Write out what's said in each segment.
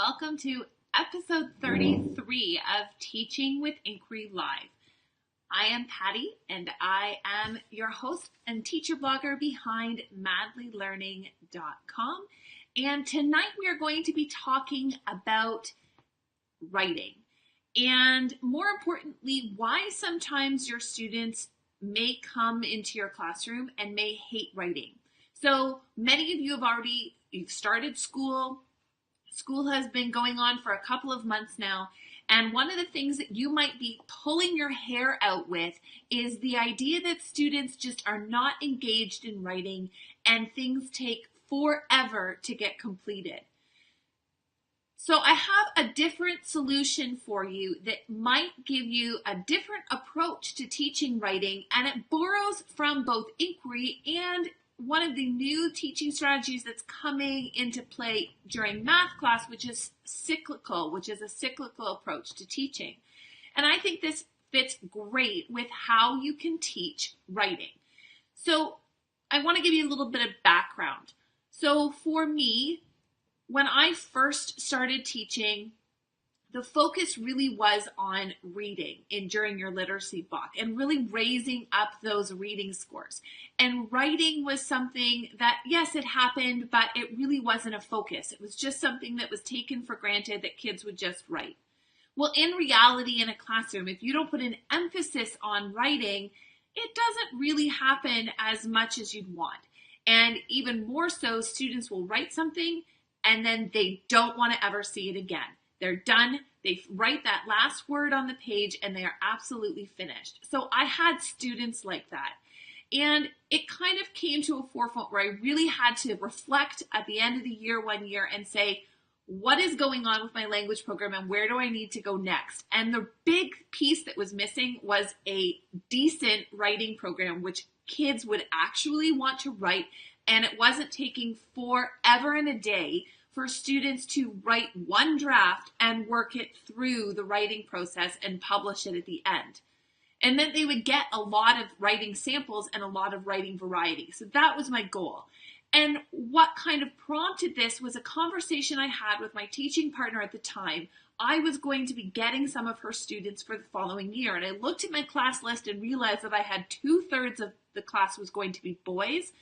welcome to episode 33 of Teaching with Inquiry Live. I am Patty, and I am your host and teacher blogger behind madlylearning.com. And tonight we are going to be talking about writing, and more importantly, why sometimes your students may come into your classroom and may hate writing. So many of you have you've started school. School has been going on for a couple of months now, and one of the things that you might be pulling your hair out with is the idea that students just are not engaged in writing and things take forever to get completed. So I have a different solution for you that might give you a different approach to teaching writing, and it borrows from both inquiry and one of the new teaching strategies that's coming into play during math class, which is cyclical, which is a cyclical approach to teaching. And I think this fits great with how you can teach writing. So I want to give you a little bit of background. So for me, when I first started teaching, the focus really was on reading during your literacy block and really raising up those reading scores. And writing was something that, yes, it happened, but it really wasn't a focus. It was just something that was taken for granted that kids would just write. Well, in reality, in a classroom, if you don't put an emphasis on writing, it doesn't really happen as much as you'd want. And even more so, students will write something and then they don't want to ever see it again. They're done. They write that last word on the page and they are absolutely finished. So I had students like that. And it kind of came to a forefront where I really had to reflect at the end of the year, one year, and say, what is going on with my language program and where do I need to go next? And the big piece that was missing was a decent writing program, which kids would actually want to write. And it wasn't taking forever and a day for students to write one draft and work it through the writing process and publish it at the end. And then they would get a lot of writing samples and a lot of writing variety. So that was my goal. And what kind of prompted this was a conversation I had with my teaching partner at the time. I was going to be getting some of her students for the following year. And I looked at my class list and realized that I had 2/3 of the class was going to be boys.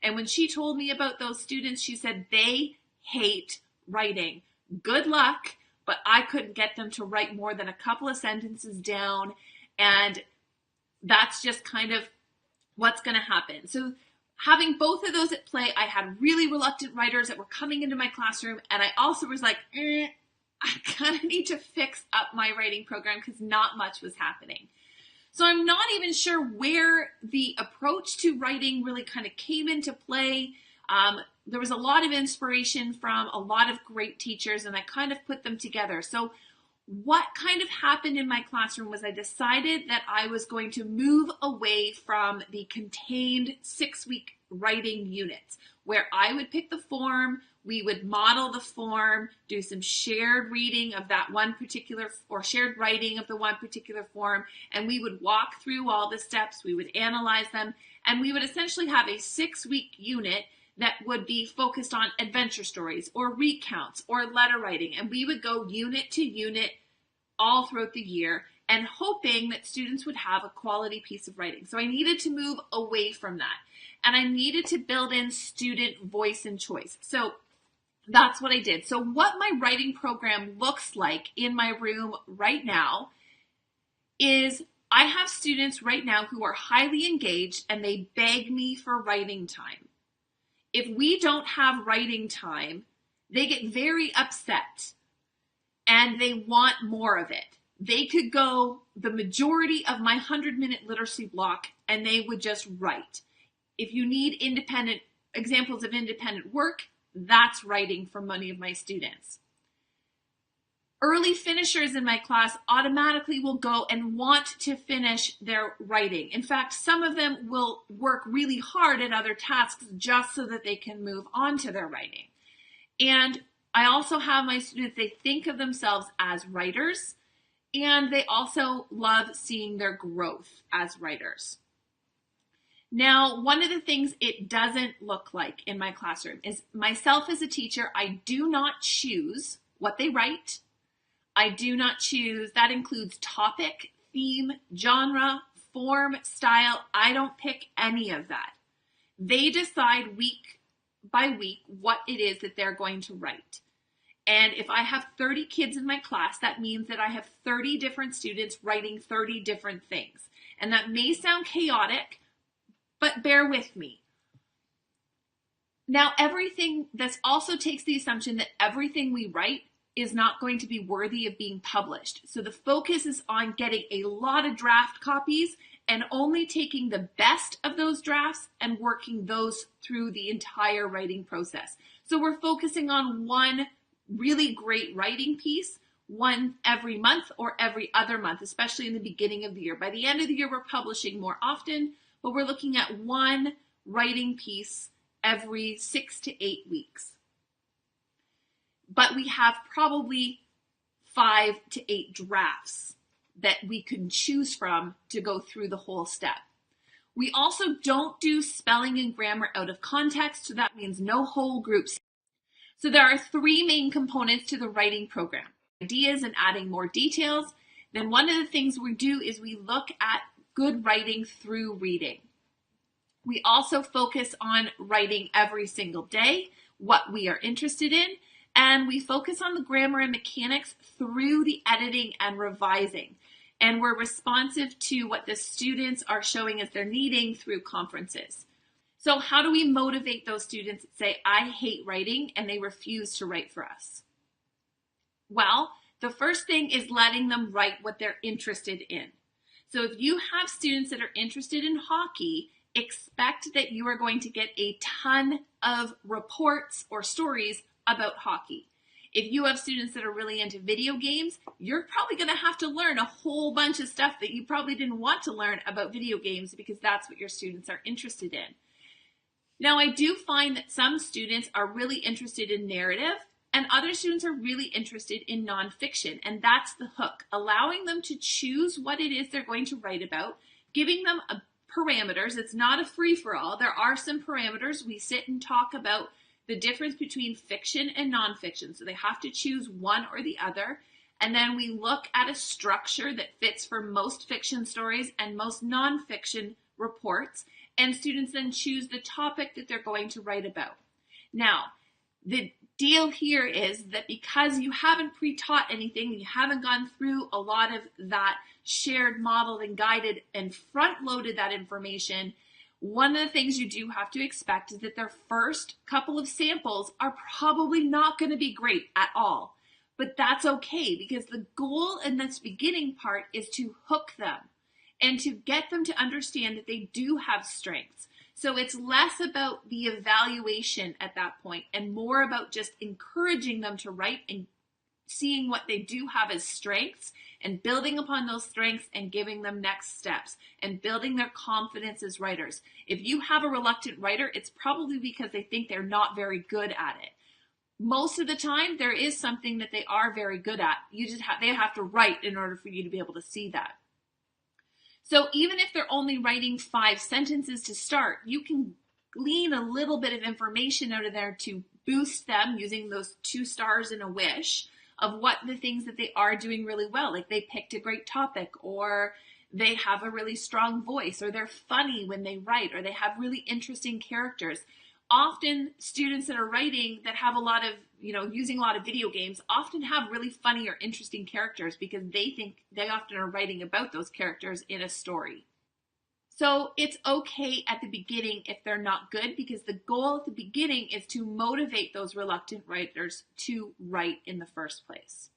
And when she told me about those students, she said, they hate writing. Good luck, but I couldn't get them to write more than a couple of sentences down, and that's just kind of what's going to happen. So having both of those at play, I had really reluctant writers that were coming into my classroom, and I also was like, I kind of need to fix up my writing program because not much was happening. So I'm not even sure where the approach to writing really kind of came into play. There was a lot of inspiration from a lot of great teachers, and I kind of put them together. So what kind of happened in my classroom was I decided that I was going to move away from the contained 6-week writing units, where I would pick the form, we would model the form, do some shared reading of that one particular, or shared writing of the one particular form, and we would walk through all the steps, we would analyze them, and we would essentially have a 6-week unit that would be focused on adventure stories or recounts or letter writing. And we would go unit to unit all throughout the year and hoping that students would have a quality piece of writing. So I needed to move away from that. And I needed to build in student voice and choice. So that's what I did. So what my writing program looks like in my room right now is I have students right now who are highly engaged and they beg me for writing time. If we don't have writing time, they get very upset and they want more of it. They could go the majority of my 100-minute literacy block and they would just write. If you need independent examples of independent work, that's writing for many of my students. Early finishers in my class automatically will go and want to finish their writing. In fact, some of them will work really hard at other tasks just so that they can move on to their writing. And I also have my students, they think of themselves as writers, and they also love seeing their growth as writers. Now, one of the things it doesn't look like in my classroom is myself as a teacher, I do not choose what they write. I do not choose, that includes topic, theme, genre, form, style. I don't pick any of that. They decide week by week what it is that they're going to write. And if I have 30 kids in my class, that means that I have 30 different students writing 30 different things. And that may sound chaotic, but bear with me. Now, this also takes the assumption that everything we write is not going to be worthy of being published. So the focus is on getting a lot of draft copies and only taking the best of those drafts and working those through the entire writing process. So we're focusing on one really great writing piece, one every month or every other month, especially in the beginning of the year. By the end of the year, we're publishing more often, but we're looking at one writing piece every 6 to 8 weeks. But we have probably 5 to 8 drafts that we can choose from to go through the whole step. We also don't do spelling and grammar out of context, so that means no whole groups. So there are 3 main components to the writing program. Ideas and adding more details. Then one of the things we do is we look at good writing through reading. We also focus on writing every single day, what we are interested in, and we focus on the grammar and mechanics through the editing and revising. And we're responsive to what the students are showing us they're needing through conferences. So how do we motivate those students that say, I hate writing, and they refuse to write for us? Well, the first thing is letting them write what they're interested in. So if you have students that are interested in hockey, expect that you are going to get a ton of reports or stories about hockey. If you have students that are really into video games, you're probably going to have to learn a whole bunch of stuff that you probably didn't want to learn about video games because that's what your students are interested in. Now, I do find that some students are really interested in narrative and other students are really interested in nonfiction, and that's the hook, allowing them to choose what it is they're going to write about, giving them parameters. It's not a free-for-all. There are some parameters. We sit and talk about the difference between fiction and nonfiction, so they have to choose one or the other, and then we look at a structure that fits for most fiction stories and most nonfiction reports, and students then choose the topic that they're going to write about. Now, the deal here is that because you haven't pre-taught anything, you haven't gone through a lot of that shared, modeled, and guided and front-loaded that information, one of the things you do have to expect is that their first couple of samples are probably not going to be great at all. But that's okay, because the goal in this beginning part is to hook them and to get them to understand that they do have strengths. So it's less about the evaluation at that point and more about just encouraging them to write and seeing what they do have as strengths and building upon those strengths and giving them next steps and building their confidence as writers. If you have a reluctant writer, it's probably because they think they're not very good at it. Most of the time, there is something that they are very good at. They have to write in order for you to be able to see that. So even if they're only writing 5 sentences to start, you can glean a little bit of information out of there to boost them using those 2 stars and a wish of what the things that they are doing really well. Like they picked a great topic, or they have a really strong voice, or they're funny when they write, or they have really interesting characters. Often students that are writing that have a lot of, using a lot of video games often have really funny or interesting characters because they think they often are writing about those characters in a story. So it's okay at the beginning if they're not good, because the goal at the beginning is to motivate those reluctant writers to write in the first place.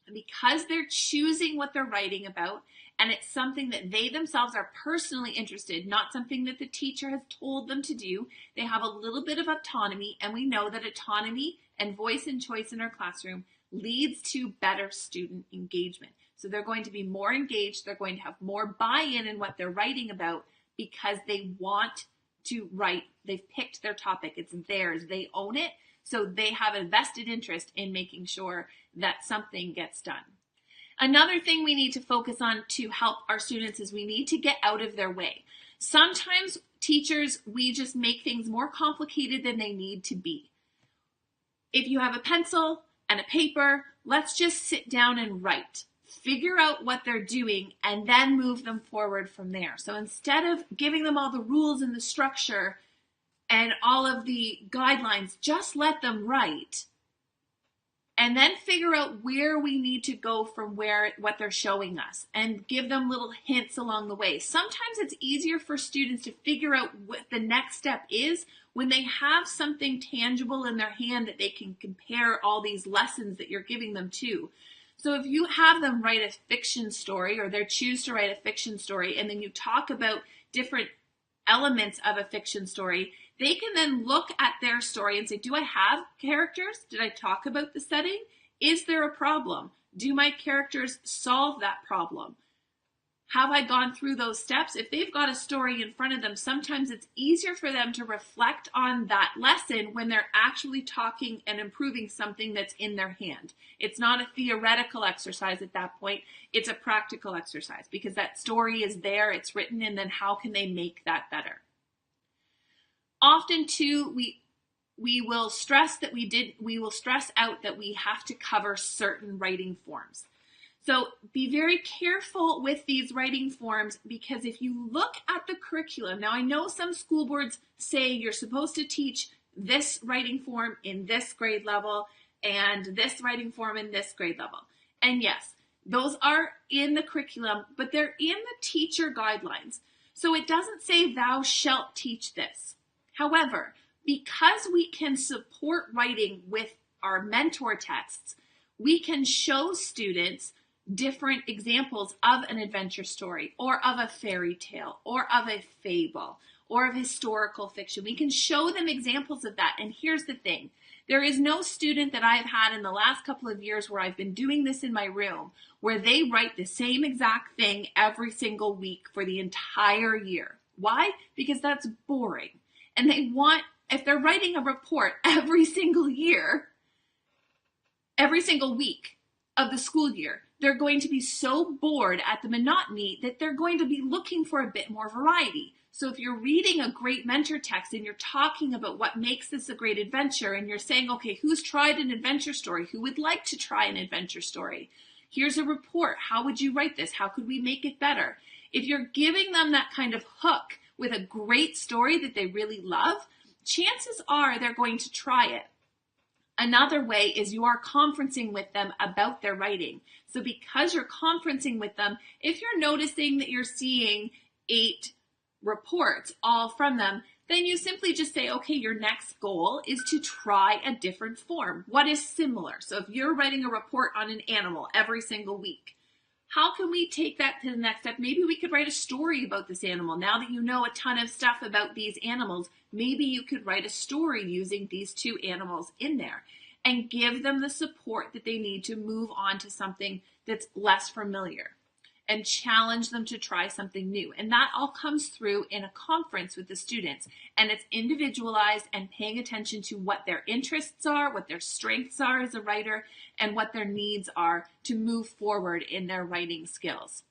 And because they're choosing what they're writing about, and it's something that they themselves are personally interested, not something that the teacher has told them to do, they have a little bit of autonomy, and we know that autonomy and voice and choice in our classroom leads to better student engagement. So they're going to be more engaged, they're going to have more buy-in in what they're writing about because they want to write, they've picked their topic, it's theirs, they own it, so they have a vested interest in making sure that something gets done. Another thing we need to focus on to help our students is we need to get out of their way. Sometimes teachers, we just make things more complicated than they need to be. If you have a pencil, and a paper. Let's just sit down and write. Figure out what they're doing and then move them forward from there. So instead of giving them all the rules and the structure and all of the guidelines, just let them write and then figure out where we need to go from what they're showing us and give them little hints along the way. Sometimes it's easier for students to figure out what the next step is when they have something tangible in their hand that they can compare all these lessons that you're giving them to. So if you have them write a fiction story, or they choose to write a fiction story, and then you talk about different elements of a fiction story, they can then look at their story and say, do I have characters? Did I talk about the setting? Is there a problem? Do my characters solve that problem? Have I gone through those steps? If they've got a story in front of them, sometimes it's easier for them to reflect on that lesson when they're actually talking and improving something that's in their hand. It's not a theoretical exercise at that point. It's a practical exercise because that story is there, it's written, and then how can they make that better? Often too, we will stress out that we have to cover certain writing forms. So be very careful with these writing forms, because if you look at the curriculum, now I know some school boards say you're supposed to teach this writing form in this grade level and this writing form in this grade level. And yes, those are in the curriculum, but they're in the teacher guidelines. So it doesn't say thou shalt teach this. However, because we can support writing with our mentor texts, we can show students different examples of an adventure story or of a fairy tale or of a fable or of historical fiction. We can show them examples of that. And here's the thing. There is no student that I've had in the last couple of years where I've been doing this in my room where they write the same exact thing every single week for the entire year. Why? Because that's boring. And they want, if they're writing a report every single year, every single week of the school year, they're going to be so bored at the monotony that they're going to be looking for a bit more variety. So if you're reading a great mentor text and you're talking about what makes this a great adventure, and you're saying, okay, who's tried an adventure story? Who would like to try an adventure story? Here's a report. How would you write this? How could we make it better? If you're giving them that kind of hook with a great story that they really love, chances are they're going to try it. Another way is you are conferencing with them about their writing. So because you're conferencing with them, if you're noticing that you're seeing 8 reports all from them, then you simply just say, okay, your next goal is to try a different form. What is similar? So if you're writing a report on an animal every single week, how can we take that to the next step? Maybe we could write a story about this animal. Now that you know a ton of stuff about these animals, maybe you could write a story using these 2 animals in there and give them the support that they need to move on to something that's less familiar and challenge them to try something new. And that all comes through in a conference with the students. And it's individualized and paying attention to what their interests are, what their strengths are as a writer, and what their needs are to move forward in their writing skills.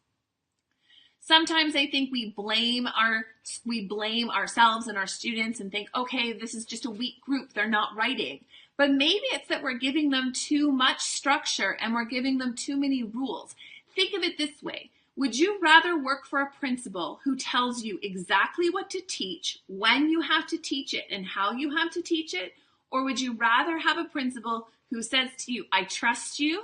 Sometimes I think we blame ourselves and our students and think, okay, this is just a weak group, they're not writing. But maybe it's that we're giving them too much structure and we're giving them too many rules. Think of it this way. Would you rather work for a principal who tells you exactly what to teach, when you have to teach it, and how you have to teach it? Or would you rather have a principal who says to you, I trust you,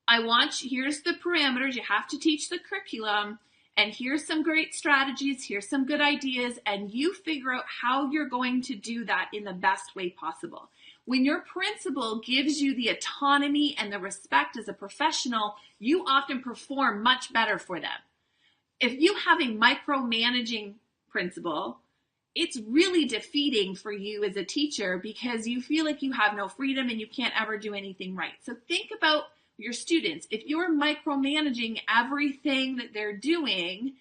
here's the parameters, you have to teach the curriculum, and here's some great strategies, here's some good ideas, and you figure out how you're going to do that in the best way possible. When your principal gives you the autonomy and the respect as a professional, you often perform much better for them. If you have a micromanaging principal, it's really defeating for you as a teacher because you feel like you have no freedom and you can't ever do anything right. So think about your students. If you're micromanaging everything that they're doing,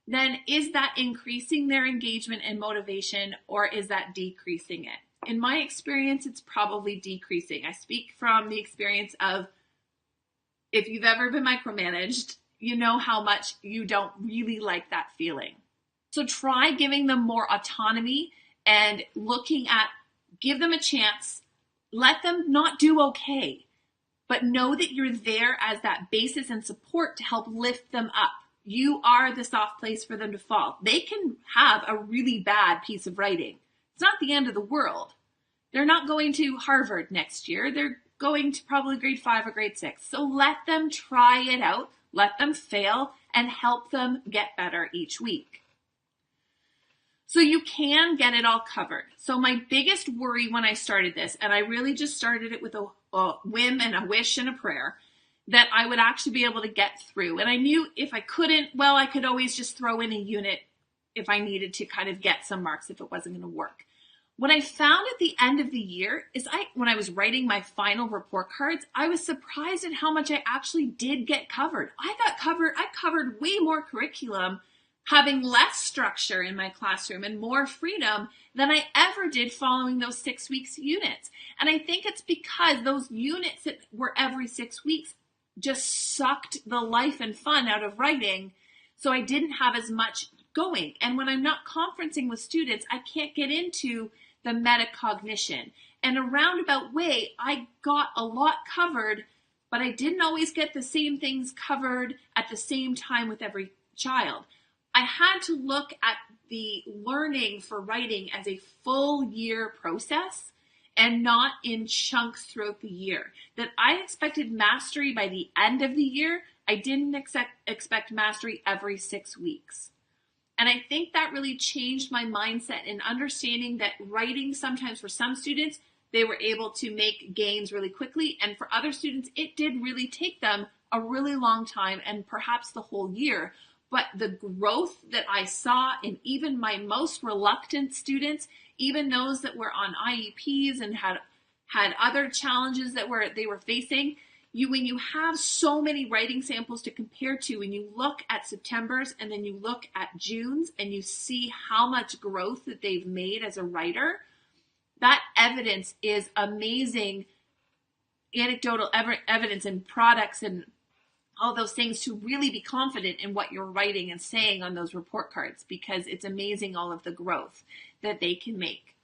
then is that increasing their engagement and motivation, or is that decreasing it? In my experience, it's probably decreasing. I speak from the experience of, if you've ever been micromanaged, you know how much you don't really like that feeling. So try giving them more autonomy and give them a chance, let them not do okay, but know that you're there as that basis and support to help lift them up. You are the soft place for them to fall. They can have a really bad piece of writing. It's not the end of the world. They're not going to Harvard next year. They're going to probably grade 5 or grade 6. So let them try it out, let them fail, and help them get better each week. So you can get it all covered. So my biggest worry when I started this, and I really just started it with a whim and a wish and a prayer, that I would actually be able to get through. And I knew if I couldn't, well, I could always just throw in a unit if I needed to kind of get some marks if it wasn't going to work. What I found at the end of the year is when I was writing my final report cards, I was surprised at how much I actually did get covered. I covered way more curriculum, having less structure in my classroom and more freedom than I ever did following those 6 weeks units. And I think it's because those units that were every 6 weeks just sucked the life and fun out of writing. So I didn't have as much going. And when I'm not conferencing with students, I can't get into the metacognition. In a roundabout way, I got a lot covered, but I didn't always get the same things covered at the same time with every child. I had to look at the learning for writing as a full year process and not in chunks throughout the year. That I expected mastery by the end of the year. I didn't expect mastery every 6 weeks. And I think that really changed my mindset in understanding that writing sometimes for some students, they were able to make gains really quickly. And for other students, it did really take them a really long time and perhaps the whole year. But the growth that I saw in even my most reluctant students, even those that were on IEPs and had other challenges that they were facing, when you have so many writing samples to compare to, when you look at September's and then you look at June's and you see how much growth that they've made as a writer, that evidence is amazing. Anecdotal evidence and products and all those things to really be confident in what you're writing and saying on those report cards, because it's amazing all of the growth that they can make.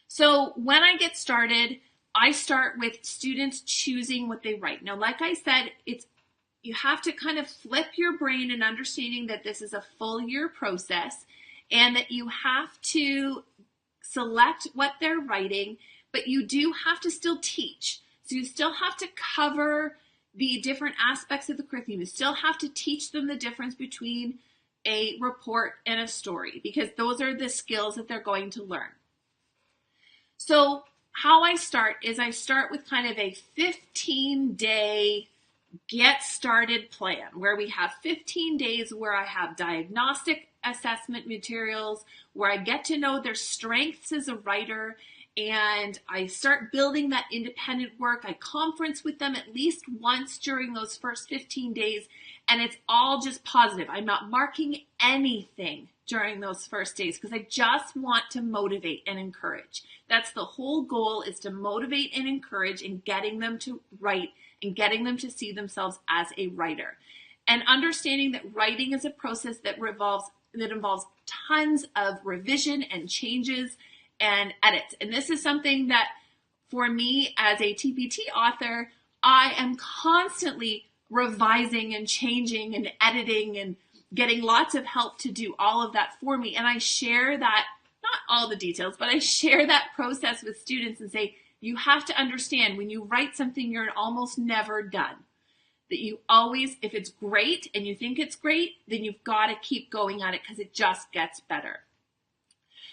So when I get started, I start with students choosing what they write. Now, like I said, you have to kind of flip your brain in understanding that this is a full year process and that you have to select what they're writing, but you do have to still teach. So you still have to cover the different aspects of the curriculum. You still have to teach them the difference between a report and a story, because those are the skills that they're going to learn. So how I start is I start with kind of a 15-day get started plan where we have 15 days where I have diagnostic assessment materials, where I get to know their strengths as a writer, and I start building that independent work. I conference with them at least once during those first 15 days, and it's all just positive. I'm not marking anything during those first days because I just want to motivate and encourage. That's the whole goal, is to motivate and encourage and getting them to write and getting them to see themselves as a writer. And understanding that writing is a process that involves tons of revision and changes and edits. And this is something that for me as a TPT author, I am constantly revising and changing and editing and getting lots of help to do all of that for me. And I share that, not all the details, but I share that process with students and say, you have to understand when you write something, you're almost never done. That you always, if it's great and you think it's great, then you've got to keep going at it because it just gets better.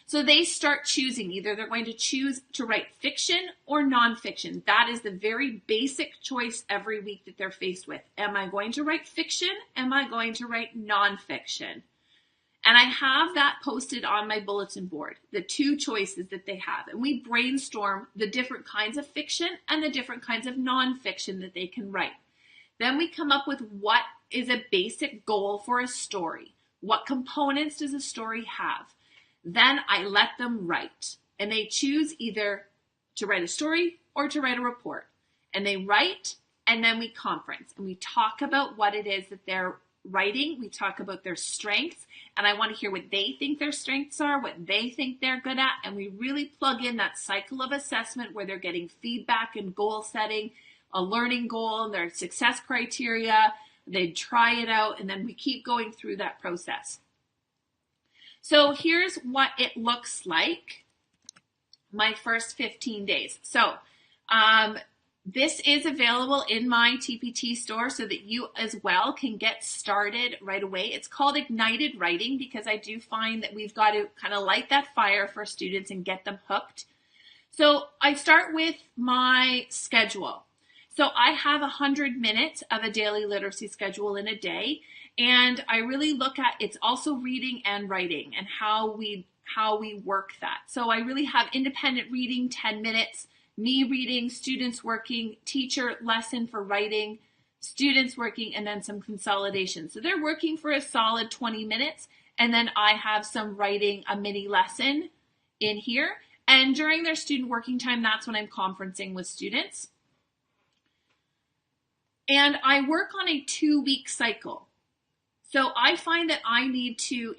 So they start choosing. Either they're going to choose to write fiction or nonfiction. That is the very basic choice every week that they're faced with. Am I going to write fiction? Am I going to write nonfiction? And I have that posted on my bulletin board, the two choices that they have. And we brainstorm the different kinds of fiction and the different kinds of nonfiction that they can write. Then we come up with what is a basic goal for a story. What components does a story have? Then I let them write, and they choose either to write a story or to write a report. And they write, and then we conference, and we talk about what it is that they're writing. We talk about their strengths, and I want to hear what they think their strengths are, what they think they're good at, and we really plug in that cycle of assessment where they're getting feedback and goal setting, a learning goal, and their success criteria. They try it out, and then we keep going through that process. So here's what it looks like my first 15 days. So this is available in my TPT store so that you as well can get started right away. It's called Ignited Writing because I do find that we've got to kind of light that fire for students and get them hooked. So I start with my schedule. So I have 100 minutes of a daily literacy schedule in a day, and I really look at, it's also reading and writing and how we work that. So I really have independent reading, 10 minutes, me reading, students working, teacher lesson for writing, students working, and then some consolidation. So they're working for a solid 20 minutes, and then I have some writing, a mini lesson in here. And during their student working time, that's when I'm conferencing with students. And I work on a 2-week cycle. So I find that I need to,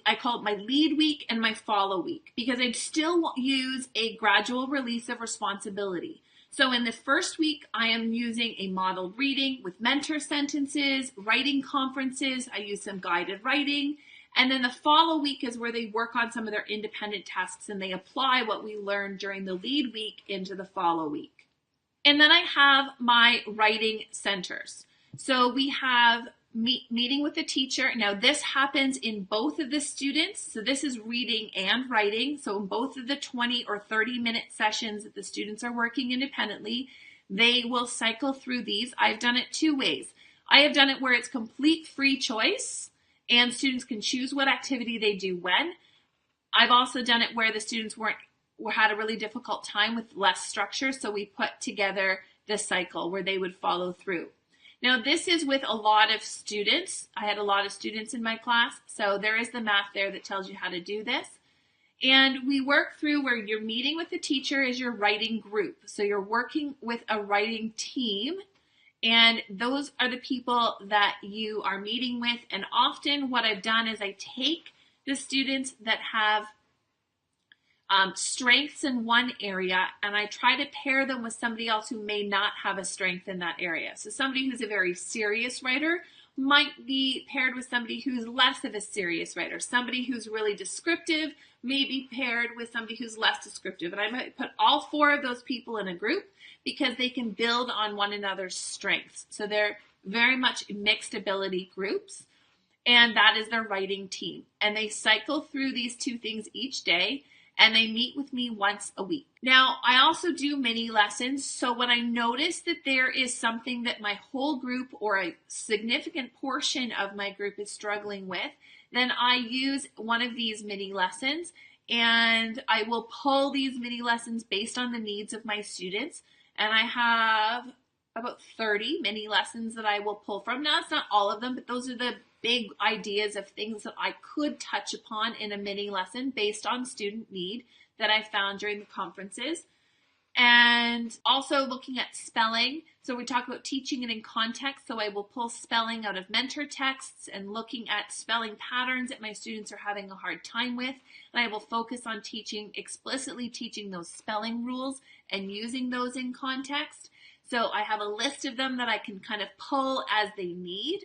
I call it my lead week and my follow week, because I still use a gradual release of responsibility. So in the first week, I am using a modeled reading with mentor sentences, writing conferences. I use some guided writing. And then the follow week is where they work on some of their independent tasks and they apply what we learned during the lead week into the follow week. And then I have my writing centers. So we have meeting with the teacher. Now this happens in both of the students. So this is reading and writing. So in both of the 20 or 30-minute sessions that the students are working independently, they will cycle through these. I've done it 2 ways. I have done it where it's complete free choice and students can choose what activity they do when. I've also done it where the students had a really difficult time with less structure. So we put together the cycle where they would follow through. Now this is with a lot of students. I had a lot of students in my class, so there is the math there that tells you how to do this. And we work through where you're meeting with the teacher is your writing group. So you're working with a writing team, and those are the people that you are meeting with. And often what I've done is I take the students that have strengths in one area, and I try to pair them with somebody else who may not have a strength in that area. So somebody who's a very serious writer might be paired with somebody who's less of a serious writer. Somebody who's really descriptive may be paired with somebody who's less descriptive. And I might put all 4 of those people in a group because they can build on one another's strengths. So they're very much mixed ability groups, and that is their writing team. And they cycle through these 2 things each day, and they meet with me once a week. Now, I also do mini lessons, so when I notice that there is something that my whole group or a significant portion of my group is struggling with, then I use one of these mini lessons, and I will pull these mini lessons based on the needs of my students, and I have about 30 mini lessons that I will pull from. Now, it's not all of them, but those are the big ideas of things that I could touch upon in a mini lesson based on student need that I found during the conferences. And also looking at spelling. So we talk about teaching it in context. So I will pull spelling out of mentor texts and looking at spelling patterns that my students are having a hard time with. And I will focus on explicitly teaching those spelling rules and using those in context. So I have a list of them that I can kind of pull as they need.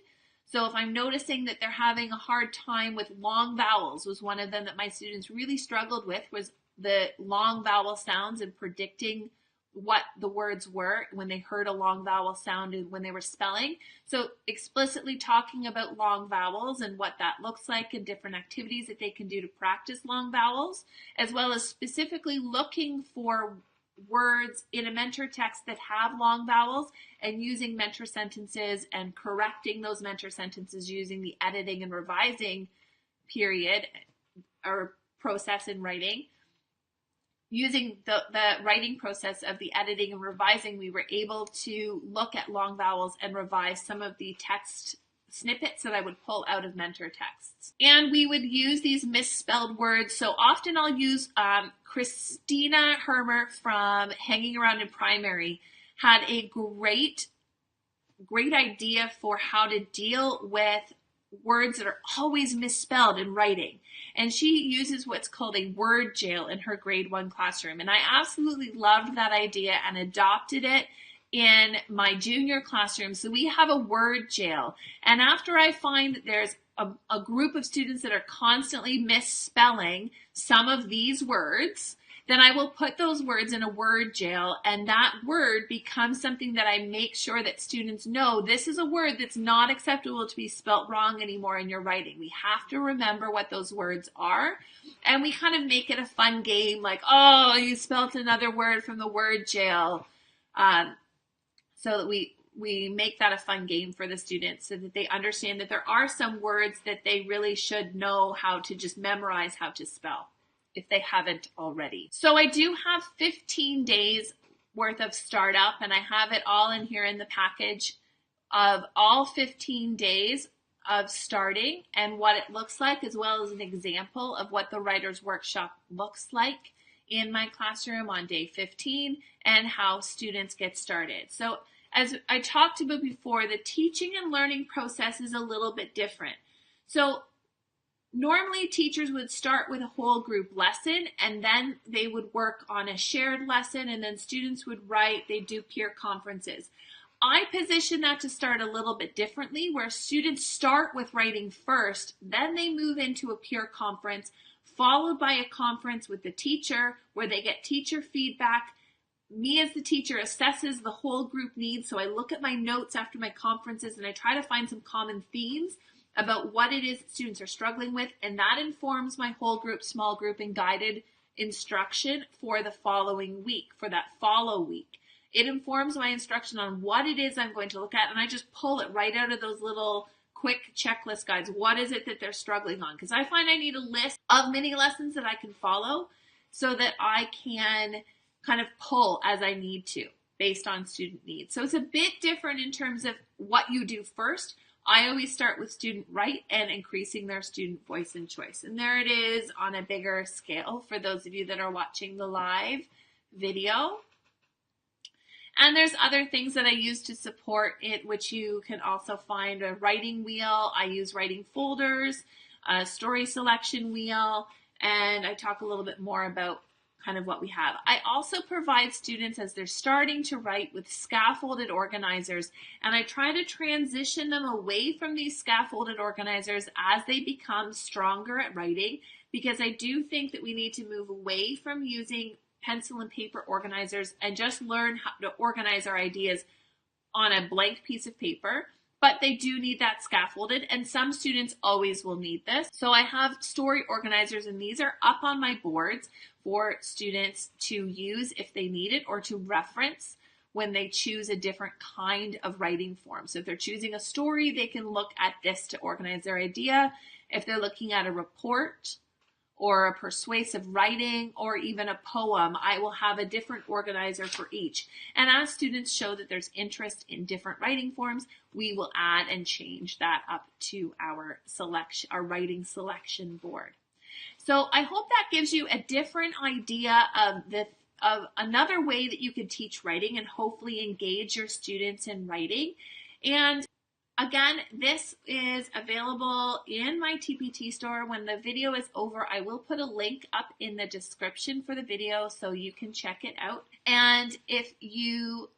So if I'm noticing that they're having a hard time with long vowels, was one of them that my students really struggled with, was the long vowel sounds and predicting what the words were when they heard a long vowel sound and when they were spelling. So explicitly talking about long vowels and what that looks like and different activities that they can do to practice long vowels, as well as specifically looking for words in a mentor text that have long vowels and using mentor sentences and correcting those mentor sentences using the editing and revising period or process in writing. Using the writing process of the editing and revising, we were able to look at long vowels and revise some of the text snippets that I would pull out of mentor texts. And we would use these misspelled words. So often I'll use Christina Hermer from Hanging Around in Primary had a great idea for how to deal with words that are always misspelled in writing. And she uses what's called a word jail in her grade 1 classroom. And I absolutely loved that idea and adopted it in my junior classroom. So we have a word jail. And after I find that there's a group of students that are constantly misspelling some of these words, then I will put those words in a word jail, and that word becomes something that I make sure that students know this is a word that's not acceptable to be spelt wrong anymore in your writing. We have to remember what those words are, and we kind of make it a fun game like, oh, you spelt another word from the word jail, so that we make that a fun game for the students so that they understand that there are some words that they really should know how to just memorize how to spell if they haven't already. So I do have 15 days worth of startup, and I have it all in here in the package of all 15 days of starting and what it looks like, as well as an example of what the writer's workshop looks like in my classroom on day 15 and how students get started. So as I talked about before, the teaching and learning process is a little bit different. So normally teachers would start with a whole group lesson, and then they would work on a shared lesson, and then students would write, they do peer conferences. I position that to start a little bit differently, where students start with writing first, then they move into a peer conference, followed by a conference with the teacher where they get teacher feedback. Me as the teacher assesses the whole group needs, so I look at my notes after my conferences and I try to find some common themes about what it is that students are struggling with, and that informs my whole group, small group, and guided instruction for the following week, for that follow week. It informs my instruction on what it is I'm going to look at, and I just pull it right out of those little quick checklist guides. What is it that they're struggling on? Because I find I need a list of mini lessons that I can follow so that I can kind of pull as I need to based on student needs. So it's a bit different in terms of what you do first. I always start with student write and increasing their student voice and choice. And there it is on a bigger scale for those of you that are watching the live video. And there's other things that I use to support it, which you can also find a writing wheel. I use writing folders, a story selection wheel, and I talk a little bit more about kind of what we have. I also provide students as they're starting to write with scaffolded organizers, and I try to transition them away from these scaffolded organizers as they become stronger at writing, because I do think that we need to move away from using pencil and paper organizers and just learn how to organize our ideas on a blank piece of paper. But they do need that scaffolded, and some students always will need this. So I have story organizers, and these are up on my boards for students to use if they need it, or to reference when they choose a different kind of writing form. So if they're choosing a story, they can look at this to organize their idea. If they're looking at a report or a persuasive writing or even a poem, I will have a different organizer for each. And as students show that there's interest in different writing forms, we will add and change that up to our writing selection board. So I hope that gives you a different idea of another way that you can teach writing and hopefully engage your students in writing. And again, this is available in my TPT store. When the video is over, I will put a link up in the description for the video so you can check it out. And if you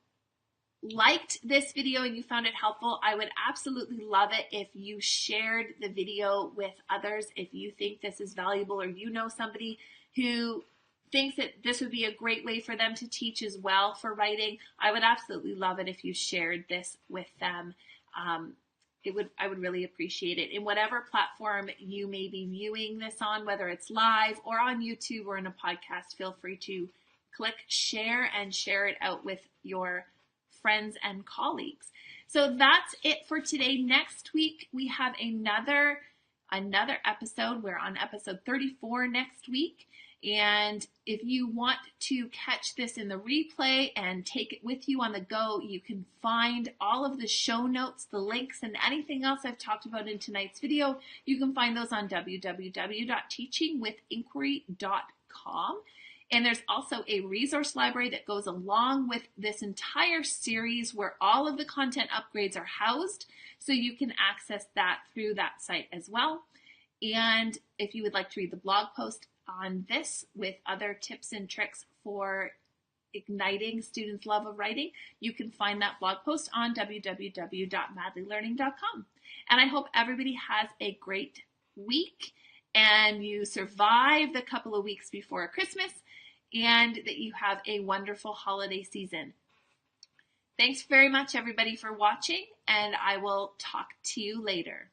liked this video and you found it helpful, I would absolutely love it if you shared the video with others. If you think this is valuable, or you know somebody who thinks that this would be a great way for them to teach as well for writing, I would absolutely love it if you shared this with them. I would really appreciate it. In whatever platform you may be viewing this on, whether it's live or on YouTube or in a podcast, feel free to click share and share it out with your friends and colleagues. So that's it for today. Next week we have another episode. We're on episode 34 next week. And if you want to catch this in the replay and take it with you on the go, you can find all of the show notes, the links, and anything else I've talked about in tonight's video. You can find those on www.teachingwithinquiry.com. And there's also a resource library that goes along with this entire series where all of the content upgrades are housed. So you can access that through that site as well. And if you would like to read the blog post on this with other tips and tricks for igniting students' love of writing, you can find that blog post on www.madlylearning.com. And I hope everybody has a great week and you survive the couple of weeks before Christmas and that you have a wonderful holiday season. Thanks very much, everybody, for watching, and I will talk to you later.